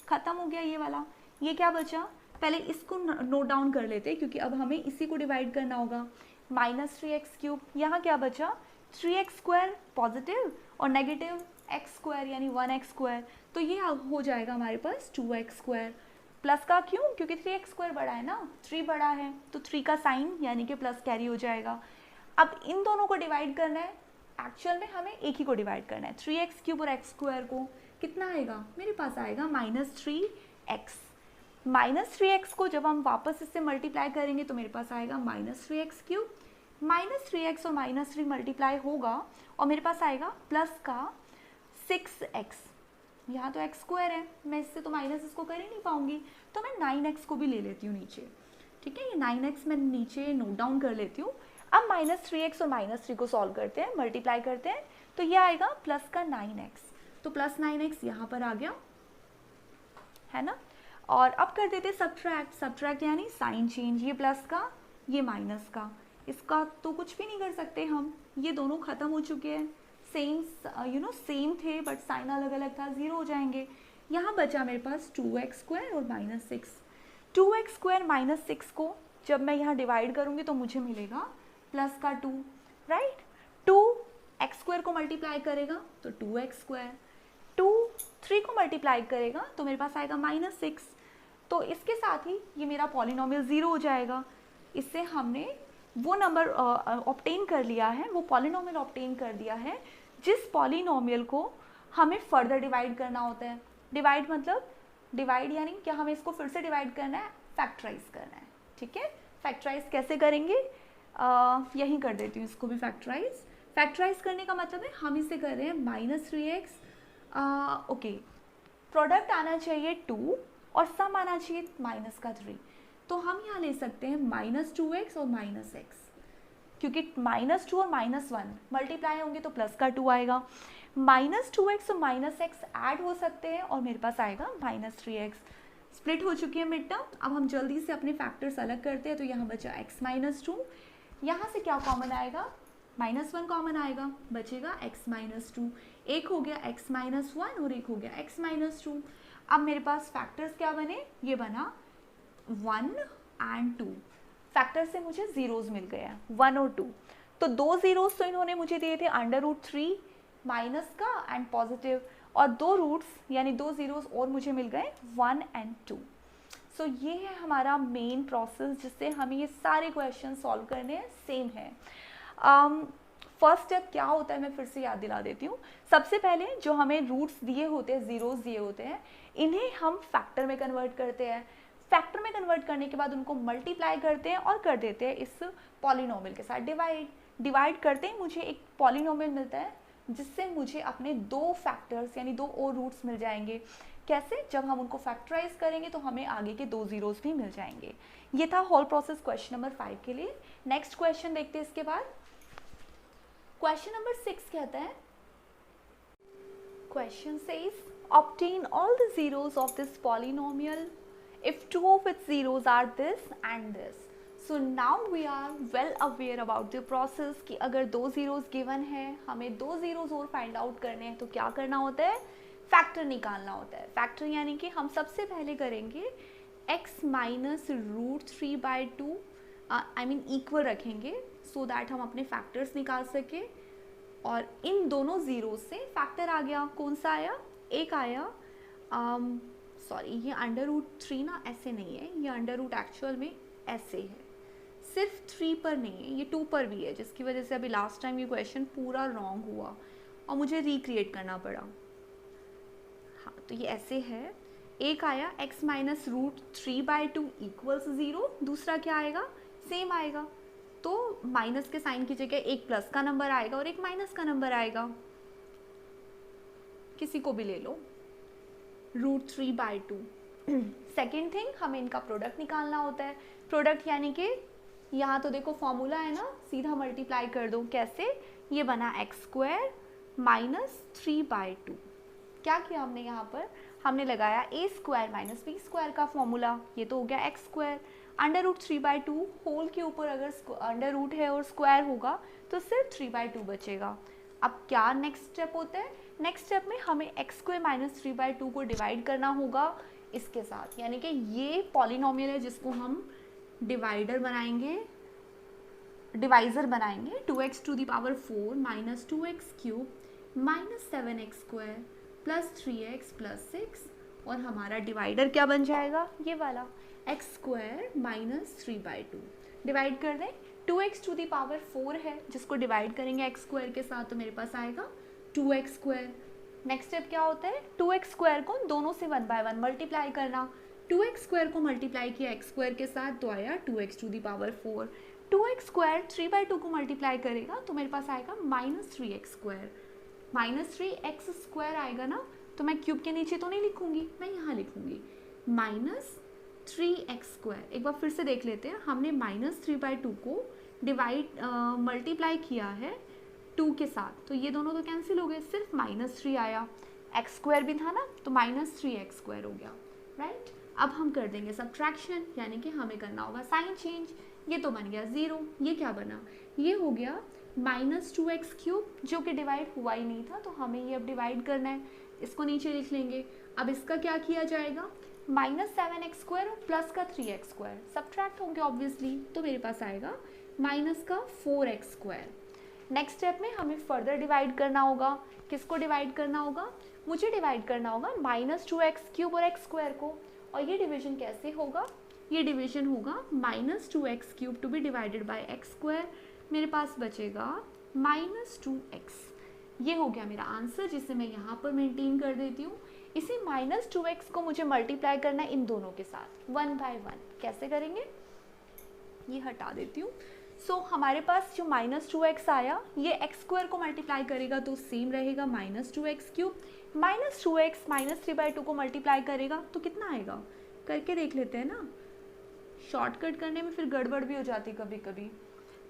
खत्म हो गया ये वाला। ये क्या बचा, पहले इसको नोट डाउन कर लेते हैं क्योंकि अब हमें इसी को डिवाइड करना होगा। -3x³ यहाँ क्या बचा, 3x² पॉजिटिव और नेगेटिव x² यानी 1x², तो ये हो जाएगा हमारे पास 2x²। प्लस का क्यों, क्योंकि 3x² बड़ा है ना, 3 बड़ा है तो 3 का साइन यानी कि प्लस कैरी हो जाएगा। अब इन दोनों को डिवाइड करना है, एक्चुअल में हमें एक ही को डिवाइड करना है, 3x³ और x² को। कितना आएगा, मेरे पास आएगा -3x। -3x को जब हम वापस इससे मल्टीप्लाई करेंगे तो मेरे पास आएगा -3x³। -3x और -3 मल्टीप्लाई होगा और मेरे पास आएगा प्लस का 6x। यहाँ तो x² है, मैं इससे तो माइनस इसको कर ही नहीं पाऊंगी, तो मैं 9x को भी ले लेती हूँ नीचे। ठीक है, ये 9x मैं नीचे नोट डाउन कर लेती हूँ। अब -3x और -3 को सॉल्व करते हैं, मल्टीप्लाई करते हैं, तो ये आएगा प्लस का 9x। तो प्लस 9x यहाँ पर आ गया, है ना। और अब कर देते सब्ट्रैक्ट। सब्ट्रैक्ट यानी साइन चेंज, ये प्लस का ये माइनस का, इसका तो कुछ भी नहीं कर सकते हम, ये दोनों खत्म हो चुके हैं। सेम सेम थे बट साइन अलग अलग था, 0 हो जाएंगे। यहाँ बचा मेरे पास 2x² और -6। 2x² -6 को जब मैं यहाँ डिवाइड करूँगी तो मुझे मिलेगा प्लस का 2, राइट। 2x² को मल्टीप्लाई करेगा तो 2x², 2 3 को मल्टीप्लाई करेगा तो मेरे पास आएगा -6। तो इसके साथ ही ये मेरा पॉलिनोमियल 0 हो जाएगा। इससे हमने वो नंबर ऑब्टेन कर लिया है, वो पॉलिनोमियल ऑब्टेन कर दिया है जिस पॉलिनोमियल को हमें फर्दर डिवाइड करना होता है। डिवाइड मतलब डिवाइड यानी क्या, हमें इसको फिर से डिवाइड करना है, फैक्टराइज करना है। ठीक है, फैक्टराइज कैसे करेंगे, यहीं कर देती हूँ इसको भी फैक्टराइज। फैक्टराइज करने का मतलब है हम इसे कर रहे हैं -3x, ओके, प्रोडक्ट आना चाहिए 2 और सम आना चाहिए -3। तो हम यहाँ ले सकते हैं -2x और -x, क्योंकि -2 और -1 मल्टीप्लाई होंगे तो प्लस का 2 आएगा। -2x और -x ऐड हो सकते हैं और मेरे पास आएगा -3x। स्प्लिट हो चुकी है मिड टर्म। अब हम जल्दी से अपने फैक्टर्स अलग करते हैं, तो यहाँ बचा x -2, यहाँ से क्या कॉमन आएगा, -1 कॉमन आएगा, बचेगा x -2। एक हो गया x -1 और एक हो गया x -2। अब मेरे पास फैक्टर्स क्या बने, ये बना 1 एंड 2। फैक्टर से मुझे जीरोस मिल गए हैं 1 और 2, तो 2 जीरोस तो इन्होंने मुझे दिए थे √3 माइनस का एंड पॉजिटिव, और 2 रूट्स यानी 2 जीरोस और मुझे मिल गए 1 एंड 2। सो ये है हमारा मेन प्रोसेस जिससे हमें ये सारे क्वेश्चन सॉल्व करने हैं, सेम है। फर्स्ट स्टेप क्या होता है मैं फिर से याद दिला देती हूँ। सबसे पहले जो हमें रूट्स दिए होते हैं, जीरोस दिए होते हैं, इन्हें हम फैक्टर में कन्वर्ट करते हैं। फैक्टर में कन्वर्ट करने के बाद उनको मल्टीप्लाई करते हैं और कर देते हैं इस पॉलिनोमियल के साथ डिवाइड करते ही मुझे एक पॉलिनोमियल मिलता है जिससे मुझे अपने 2 फैक्टर्स यानी 2 और रूट्स मिल जाएंगे। कैसे, जब हम उनको फैक्टराइज करेंगे तो हमें आगे के 2 जीरोस भी मिल जाएंगे। ये था होल प्रोसेस क्वेश्चन नंबर 5 के लिए। नेक्स्ट क्वेश्चन देखते हैं इसके बाद। क्वेश्चन नंबर 6 कहता है, question says obtain all the zeros of this polynomial if 2 of its zeros are this and this. So now we are well aware about the process कि अगर 2 zeros given है, हमें 2 zeros और फाइंड आउट करने हैं तो क्या करना होता है, फैक्टर निकालना होता है। फैक्टर यानी कि हम सबसे पहले करेंगे x -√3/2 आई मीन इक्वल रखेंगे सो दैट हम अपने फैक्टर्स निकाल सके। और इन दोनों जीरो से फैक्टर आ गया, कौन सा आया, एक आया सॉरी ये √3 ना ऐसे नहीं है, ये √ एक्चुअल में ऐसे है, सिर्फ 3 पर नहीं है, ये 2 पर भी है, जिसकी वजह से अभी लास्ट टाइम ये क्वेश्चन पूरा रॉन्ग हुआ और मुझे रिक्रिएट करना पड़ा। हाँ तो ये ऐसे है, एक आया x -√3/2 = 0, दूसरा क्या आएगा, सेम आएगा, तो माइनस के साइन की जगह एक प्लस का नंबर आएगा और एक माइनस का नंबर आएगा, किसी को भी ले लो, √3/2। सेकेंड थिंग, हमें इनका प्रोडक्ट निकालना होता है। प्रोडक्ट यानी कि यहाँ तो देखो फॉर्मूला है ना, सीधा मल्टीप्लाई कर दो। कैसे, ये बना x² -3/2। क्या किया हमने यहाँ पर, हमने लगाया a² - b² का फॉर्मूला, ये तो हो गया x²। √3/2 होल के ऊपर अगर अंडर रूट है और स्क्वायर होगा तो सिर्फ 3/2 बचेगा। अब क्या नेक्स्ट स्टेप होता है? नेक्स्ट स्टेप में हमें x² - 3/2 को डिवाइड करना होगा इसके साथ, यानी कि ये पॉलिनोमियल है जिसको हम डिवाइडर बनाएंगे, डिवाइजर बनाएंगे। 2x⁴ - 2x³ - 7x² + 3x + 6, और हमारा डिवाइडर क्या बन जाएगा? ये वाला x² - 3/2। डिवाइड कर दें, 2x⁴ है जिसको डिवाइड करेंगे x² के साथ तो मेरे पास आएगा 2x²। नेक्स्ट स्टेप क्या होता है? 2x² को दोनों से 1/1 मल्टीप्लाई करना। 2x² को मल्टीप्लाई किया x² के साथ तो आया 2x⁴। 2x² 3/2 को मल्टीप्लाई करेगा तो मेरे पास आएगा -3x²। -3x² आएगा ना, तो मैं क्यूब के नीचे तो नहीं लिखूंगी, मैं यहाँ लिखूंगी -3x²। एक बार फिर से देख लेते हैं, हमने -3/2 को डिवाइड मल्टीप्लाई किया है 2 के साथ, तो ये दोनों तो कैंसिल हो गए, सिर्फ -3 आया। x² भी था ना, तो -3x² हो गया, राइट। अब हम कर देंगे सब्ट्रैक्शन, यानी कि हमें करना होगा साइन चेंज। ये तो बन गया 0, ये क्या बना? ये हो गया -2x³ जो कि डिवाइड हुआ ही नहीं था, तो हमें ये अब डिवाइड करना है, इसको नीचे लिख लेंगे। अब इसका क्या किया जाएगा? -7x² प्लस का 3x², सब्ट्रैक्ट होंगे ऑब्वियसली, तो मेरे पास आएगा -4x²। नेक्स्ट स्टेप में हमें फर्दर डिवाइड करना होगा। किसको डिवाइड करना होगा? मुझे डिवाइड करना होगा -2x³ और x² को। और ये डिवीजन कैसे होगा? ये डिवीजन होगा -2x³ to be divided bye x², मेरे पास बचेगा -2x। ये हो गया मेरा आंसर, जिसे मैं यहाँ पर मेंटेन कर देती हूँ। इसी -2x को मुझे मल्टीप्लाई करना है इन दोनों के साथ 1/1। कैसे करेंगे? ये हटा देती हूँ। सो हमारे पास जो -2x आया, ये x² को मल्टीप्लाई करेगा तो सेम रहेगा -2x³। -2x -3/2 को मल्टीप्लाई करेगा तो कितना आएगा? करके देख लेते हैं ना, शॉर्टकट करने में फिर गड़बड़ भी हो जाती कभी कभी।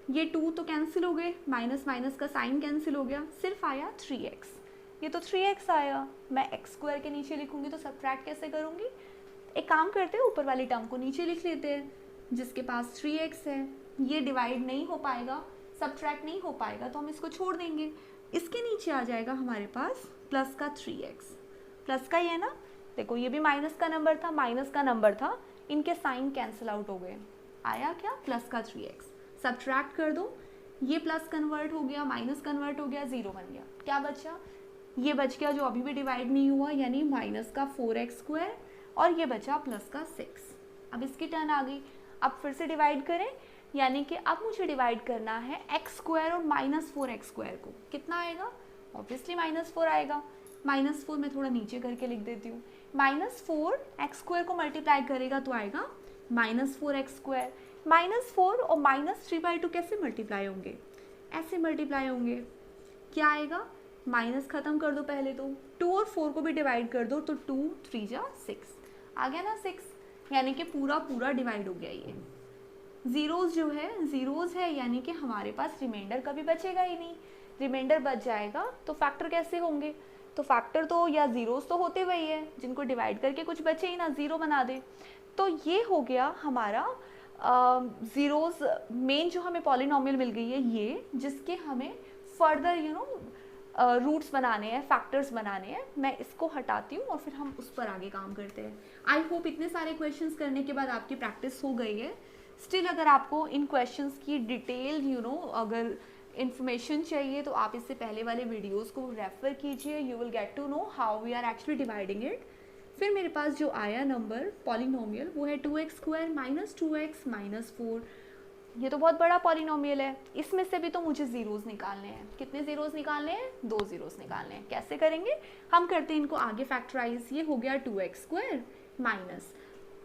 ये 2 तो कैंसिल हो गए, माइनस माइनस का साइन कैंसिल हो गया, सिर्फ आया 3x। ये तो 3x आया, मैं x² के नीचे लिखूंगी तो सब्ट्रैक्ट कैसे करूंगी? एक काम करते हैं, ऊपर वाली टर्म को नीचे लिख लेते हैं, जिसके पास 3x है। ये डिवाइड नहीं हो पाएगा, सब्ट्रैक्ट नहीं हो पाएगा, तो हम इसको छोड़ देंगे। इसके नीचे आ जाएगा हमारे पास प्लस का 3x। प्लस का ही है ना, देखो ये भी माइनस का नंबर था, माइनस का नंबर था, इनके साइन कैंसिल आउट हो गए। आया क्या? प्लस का 3x। सब्ट्रैक्ट कर दो, ये प्लस कन्वर्ट हो गया, माइनस कन्वर्ट हो गया, 0 बन गया। क्या बचा? ये बच गया जो अभी भी डिवाइड नहीं हुआ, यानी माइनस का 4x², और ये बचा प्लस का 6। अब इसकी टर्न आ गई। अब फिर से डिवाइड करें, यानी कि अब मुझे डिवाइड करना है x² और -4x² को। कितना आएगा? ऑब्वियसली -4 आएगा। -4 मैं थोड़ा नीचे करके लिख देती हूँ। -4 x² को मल्टीप्लाई करेगा तो आएगा -4x²। -4 और -3/2 कैसे मल्टीप्लाई होंगे? ऐसे मल्टीप्लाई होंगे। क्या आएगा? माइनस खत्म कर दो पहले तो, 2 और 4 को भी डिवाइड कर दो तो 2 3 जा 6 आ गया ना 6, यानी कि पूरा डिवाइड हो गया। ये जीरोज जो है, जीरोज है, यानी कि हमारे पास रिमाइंडर कभी बचेगा ही नहीं। रिमाइंडर बच जाएगा तो फैक्टर कैसे होंगे? तो फैक्टर तो या जीरोज तो होते वही है, जिनको डिवाइड करके कुछ बचे ही ना, 0 बना दे। तो ये हो गया हमारा जीरोज। मेन जो हमें पॉलिनोमियल मिल गई है ये, जिसके हमें फर्दर रूट्स बनाने हैं, फैक्टर्स बनाने हैं। मैं इसको हटाती हूँ और फिर हम उस पर आगे काम करते हैं। आई होप इतने सारे क्वेश्चंस करने के बाद आपकी प्रैक्टिस हो गई है। स्टिल अगर आपको इन क्वेश्चंस की डिटेल अगर इन्फॉर्मेशन चाहिए तो आप इससे पहले वाले वीडियोस को रेफर कीजिए। You will get to know how we are actually dividing it. फिर मेरे पास जो आया नंबर पॉलिनोमियल वो है 2x² - 2x - 4। ये तो बहुत बड़ा पॉलिनोमियल है, इसमें से भी तो मुझे जीरोस निकालने हैं। कितने जीरोस निकालने हैं? 2 जीरोस निकालने हैं। कैसे करेंगे? हम करते हैं इनको आगे फैक्टराइज। ये हो गया 2x² माइनस,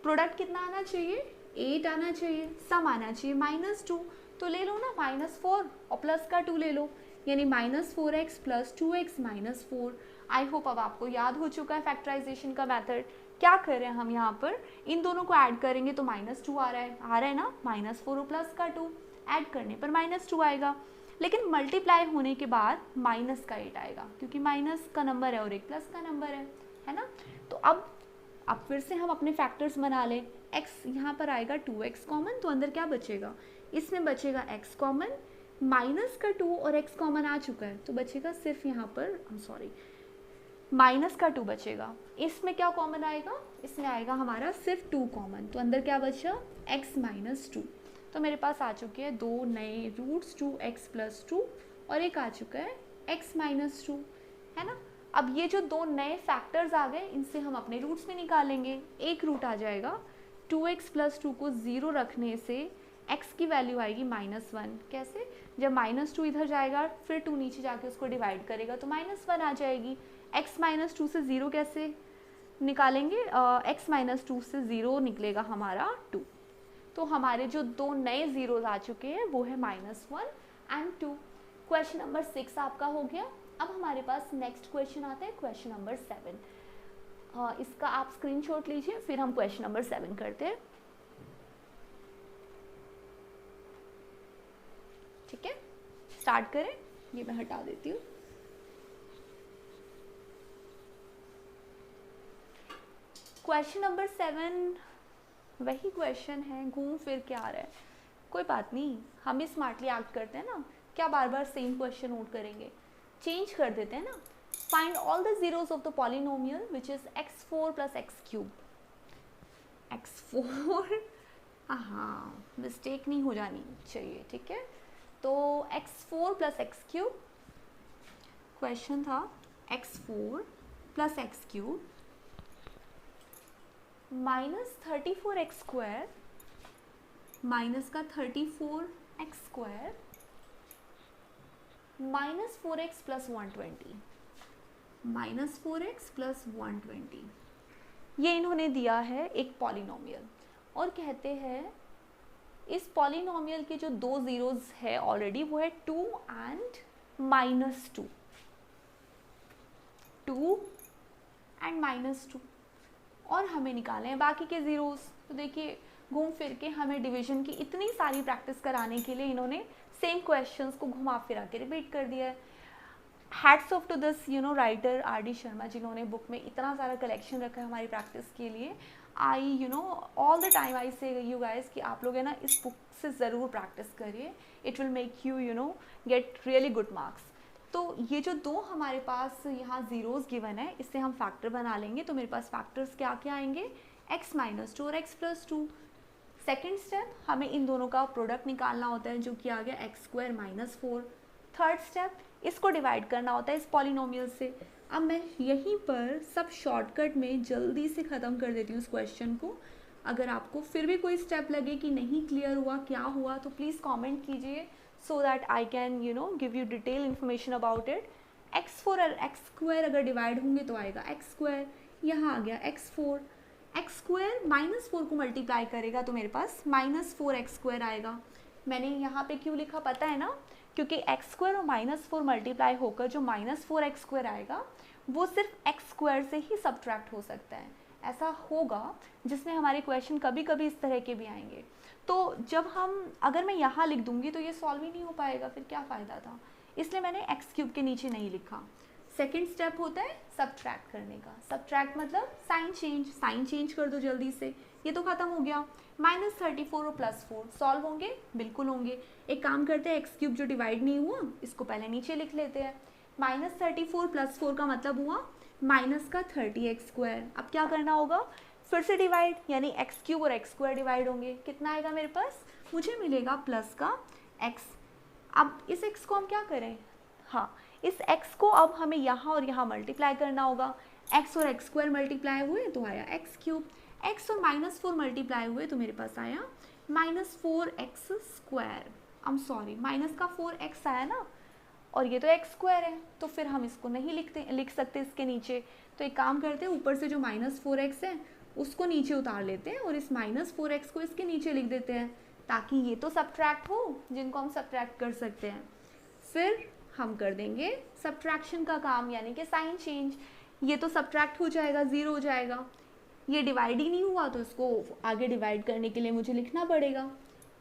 प्रोडक्ट कितना आना चाहिए? 8 आना चाहिए, सम आना चाहिए -2, तो ले लो ना -4 और प्लस का 2 ले लो, यानी -4x + 2x - 4। आई होप अब आपको याद हो चुका है फैक्टराइजेशन का मेथड। क्या कर रहे हैं हम यहाँ पर? इन दोनों को ऐड करेंगे तो -2 आ रहा है ना, -4 और प्लस का 2 ऐड करने पर -2 आएगा। लेकिन मल्टीप्लाई होने के बाद माइनस का 8 आएगा, क्योंकि माइनस का नंबर है और एक प्लस का नंबर है ना। तो अब फिर से हम अपने फैक्टर्स बना लें। x यहाँ पर आएगा 2x कॉमन, तो अंदर क्या बचेगा, इसमें बचेगा x कॉमन, माइनस का 2 और x कॉमन आ चुका है तो बचेगा सिर्फ यहाँ पर माइनस का 2 बचेगा। इसमें क्या कॉमन आएगा, इसमें आएगा हमारा सिर्फ 2 कॉमन, तो अंदर क्या बचा, x माइनस 2। तो मेरे पास आ चुके हैं दो नए रूट्स 2x प्लस 2 और एक आ चुका है x माइनस 2, है ना। अब ये जो दो नए फैक्टर्स आ गए इनसे हम अपने रूट्स में निकालेंगे। एक रूट आ जाएगा 2x प्लस 2 को 0 रखने से x की वैल्यू आएगी -1। कैसे, जब -2 इधर जाएगा फिर 2 नीचे जाके उसको डिवाइड करेगा तो -1 आ जाएगी। x माइनस 2 से 0 कैसे निकालेंगे, x माइनस 2 से 0 निकलेगा हमारा 2। तो हमारे जो दो नए जीरोज आ चुके हैं वो है -1 एंड 2। क्वेश्चन नंबर 6 आपका हो गया। अब हमारे पास नेक्स्ट क्वेश्चन आता है क्वेश्चन नंबर 7। इसका आप स्क्रीनशॉट लीजिए, फिर हम क्वेश्चन नंबर 7 करते हैं। ठीक है, स्टार्ट करें। ये मैं हटा देती हूँ। क्वेश्चन नंबर 7 वही क्वेश्चन है, घूम फिर के आ रहा है। कोई बात नहीं, हम भी स्मार्टली एक्ट करते हैं ना, क्या बार बार सेम क्वेश्चन नोट करेंगे, चेंज कर देते हैं ना। Find all the zeros of the polynomial which is x4 plus x cube. x4 हाँ, मिस्टेक नहीं हो जानी चाहिए, ठीक है। तो x4 plus x cube, question था x4 plus x cube -34x square minus का 34x square -4x plus 120 -4x plus 120। ये इन्होंने दिया है एक पॉलिनोमियल और कहते हैं इस पॉलिनोमियल के जो दो जीरोस है ऑलरेडी वो है 2 एंड -2, 2 एंड -2 और हमें निकाले हैं बाकी के जीरोस। तो देखिए घूम फिर के हमें डिवीजन की इतनी सारी प्रैक्टिस कराने के लिए इन्होंने सेम क्वेश्चंस को घुमा फिरा के रिपीट कर दिया है। Hats off to this writer RD. Sharma, जिन्होंने बुक में इतना सारा कलेक्शन रखा है हमारी प्रैक्टिस के लिए। आई ऑल द टाइम आई से यू गाइस कि आप लोग है ना इस बुक से ज़रूर प्रैक्टिस करिए, it will make you get really good marks. तो ये जो दो हमारे पास यहाँ जीरोस गिवन है इससे हम फैक्टर बना लेंगे। तो मेरे पास फैक्टर्स क्या क्या आएंगे, x माइनस 2 और x प्लस 2। सेकेंड स्टेप हमें इन दोनों का प्रोडक्ट निकालना होता है जो कि आ गया x square minus 4। Third step इसको डिवाइड करना होता है इस पॉलिनोमियल से। अब मैं यहीं पर सब शॉर्टकट में जल्दी से ख़त्म कर देती हूँ इस क्वेश्चन को। अगर आपको फिर भी कोई स्टेप लगे कि नहीं क्लियर हुआ क्या हुआ तो प्लीज़ कमेंट कीजिए so that I can give you detail information about it। x4 और x स्क्वायर अगर डिवाइड होंगे तो आएगा x स्क्वायर, यहाँ आ गया x4। x स्क्वायर -4 को मल्टीप्लाई करेगा तो मेरे पास -4x स्क्वायर आएगा। मैंने यहाँ पे क्यों लिखा पता है ना, क्योंकि x स्क्वायर और -4 मल्टीप्लाई होकर जो -4x स्क्वायर आएगा वो सिर्फ x स्क्वायर से ही सब्ट्रैक्ट हो सकता है। ऐसा होगा जिसमें हमारे क्वेश्चन कभी कभी इस तरह के भी आएंगे। तो जब अगर मैं यहाँ लिख दूंगी तो ये सॉल्व ही नहीं हो पाएगा, फिर क्या फ़ायदा था, इसलिए मैंने एक्स क्यूब के नीचे नहीं लिखा। सेकेंड स्टेप होता है सब्ट्रैक्ट करने का। सब्ट्रैक्ट मतलब साइन चेंज कर दो जल्दी से। ये तो ख़त्म हो गया। -34 और +4 सॉल्व होंगे, बिल्कुल होंगे। एक काम करते हैं, एक्स क्यूब जो डिवाइड नहीं हुआ इसको पहले नीचे लिख लेते हैं। -34 + 4 का मतलब हुआ माइनस का 30x स्क्वायर। अब क्या करना होगा, फिर से डिवाइड, यानी एक्स क्यूब और एक्स स्क्वायर डिवाइड होंगे। कितना आएगा मेरे पास, मुझे मिलेगा प्लस का x। अब इस x को हम क्या करें, हाँ इस x को अब हमें यहाँ और यहाँ मल्टीप्लाई करना होगा। x और एक्स स्क्वायर मल्टीप्लाई हुए तो आया एक्स क्यूब, x और -4 मल्टीप्लाई हुए तो मेरे पास आया -4x square. I'm sorry, minus का 4x आया ना, और ये तो एक्स स्क्वायर है तो फिर हम इसको नहीं लिख सकते इसके नीचे। तो एक काम करते हैं, ऊपर से जो -4x है उसको नीचे उतार लेते हैं और इस -4x को इसके नीचे लिख देते हैं ताकि ये तो सब्ट्रैक्ट हो जिनको हम सब्ट्रैक्ट कर सकते हैं। फिर हम कर देंगे सब्ट्रैक्शन का काम, यानी कि साइन चेंज। ये तो सब्ट्रैक्ट हो जाएगा, 0 हो जाएगा। ये डिवाइड ही नहीं हुआ तो इसको आगे डिवाइड करने के लिए मुझे लिखना पड़ेगा।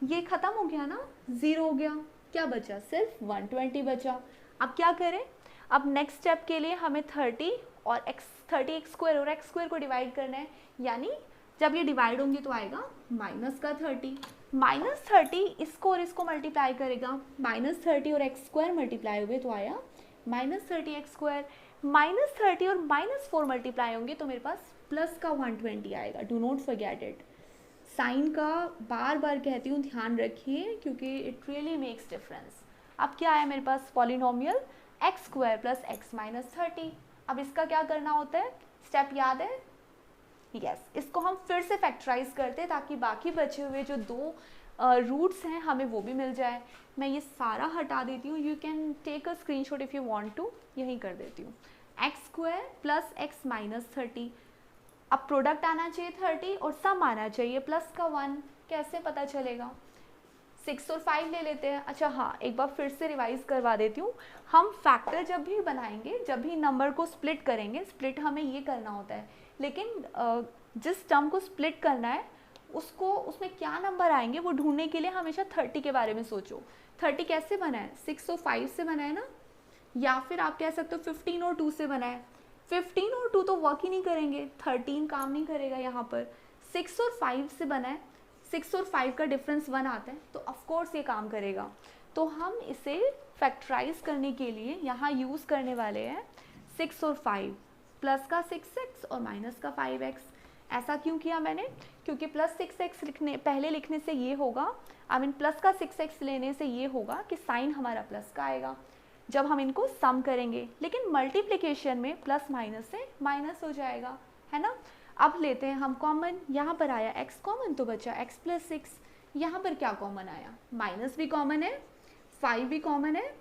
ये ख़त्म हो गया ना, 0 हो गया, क्या बचा, सिर्फ 120 बचा। अब क्या करें, अब नेक्स्ट स्टेप के लिए हमें 30x स्क्वायर और x स्क्वायर को डिवाइड करना है, यानी जब ये डिवाइड होंगे तो आएगा माइनस का 30, माइनस 30 इसको और इसको मल्टीप्लाई करेगा, माइनस 30 और एक्स स्क्वायर मल्टीप्लाई हुए तो आया माइनस 30 एक्स स्क्वायर, माइनस 30 और माइनस 4 मल्टीप्लाई होंगे तो मेरे पास प्लस का 120 आएगा। Do not forget it, sine का बार बार कहती हूँ ध्यान रखिए क्योंकि इट रियली मेक्स डिफरेंस। अब क्या आया मेरे पास, polynomial x square plus x minus 30। अब इसका क्या करना होता है, स्टेप याद है, यस इसको हम फिर से फैक्टराइज करते हैं ताकि बाकी बचे हुए जो दो रूट्स हैं हमें वो भी मिल जाए। मैं ये सारा हटा देती हूँ, you can take a screenshot if you want to, यहीं कर देती हूँ। X square plus x minus 30, अब प्रोडक्ट आना चाहिए 30 और सम आना चाहिए प्लस का 1, कैसे पता चलेगा, 6 और 5 ले लेते हैं। अच्छा हाँ, एक बार फिर से रिवाइज करवा देती हूँ, हम फैक्टर जब भी बनाएंगे, जब भी नंबर को स्प्लिट करेंगे, स्प्लिट हमें ये करना होता है, लेकिन जिस टर्म को स्प्लिट करना है उसको, उसमें क्या नंबर आएंगे वो ढूंढने के लिए हमेशा 30 के बारे में सोचो। 30 कैसे बना है, 6 और 5 से बना है ना, या फिर आप कह सकते हो 15 और 2 से बना है। 15 और 2 तो वर्क ही नहीं करेंगे, 13 काम नहीं करेगा यहाँ पर। 6 और 5 से बना है, 6 और 5 का डिफरेंस 1 आता है तो ऑफकोर्स ये काम करेगा। तो हम इसे फैक्टराइज करने के लिए यहाँ यूज़ करने वाले हैं 6 और 5, प्लस का 6x और माइनस का 5x। ऐसा क्यों किया मैंने, क्योंकि प्लस 6x लिखने पहले लिखने से ये होगा, आई मीन प्लस का 6x लेने से ये होगा कि साइन हमारा प्लस का आएगा जब हम इनको सम करेंगे, लेकिन मल्टीप्लिकेशन में प्लस माइनस से माइनस हो जाएगा, है ना। अब लेते हैं हम कॉमन, यहाँ पर आया x कॉमन तो बचा x प्लस 6, यहाँ पर क्या कॉमन आया, माइनस भी कॉमन है, 5 भी कॉमन है,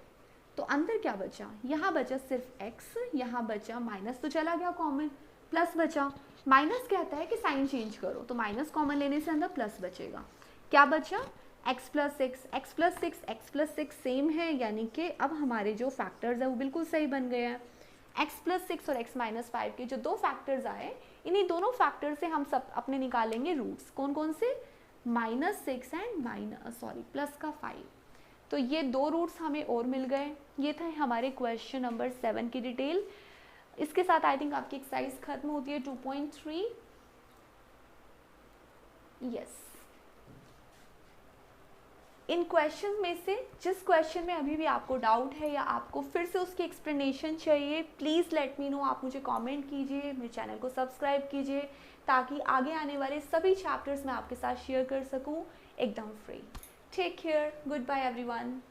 तो अंदर क्या बचा, यहाँ बचा सिर्फ x, यहाँ बचा माइनस तो चला गया कॉमन, प्लस बचा। माइनस कहता है कि साइन चेंज करो, तो माइनस कॉमन लेने से अंदर प्लस बचेगा, क्या बचा x plus 6, x plus 6, x plus 6 same है, यानी कि अब हमारे जो फैक्टर्स है वो बिल्कुल सही बन गए हैं। x प्लस 6 और x माइनस 5 के जो दो फैक्टर्स आए, इन्हीं दोनों फैक्टर से हम सब अपने निकालेंगे रूट्स, कौन कौन से, -6 एंड प्लस का 5। तो ये दो रूट्स हमें और मिल गए। ये था हमारे क्वेश्चन नंबर 7 की डिटेल। इसके साथ आई थिंक आपकी एक्सरसाइज खत्म होती है 2.3। यस, इन क्वेश्चन में से जिस क्वेश्चन में अभी भी आपको डाउट है या आपको फिर से उसकी एक्सप्लेनेशन चाहिए, प्लीज़ लेट मी नो, आप मुझे कमेंट कीजिए, मेरे चैनल को सब्सक्राइब कीजिए ताकि आगे आने वाले सभी चैप्टर्स मैं आपके साथ शेयर कर सकूं एकदम free. Take care, goodbye everyone.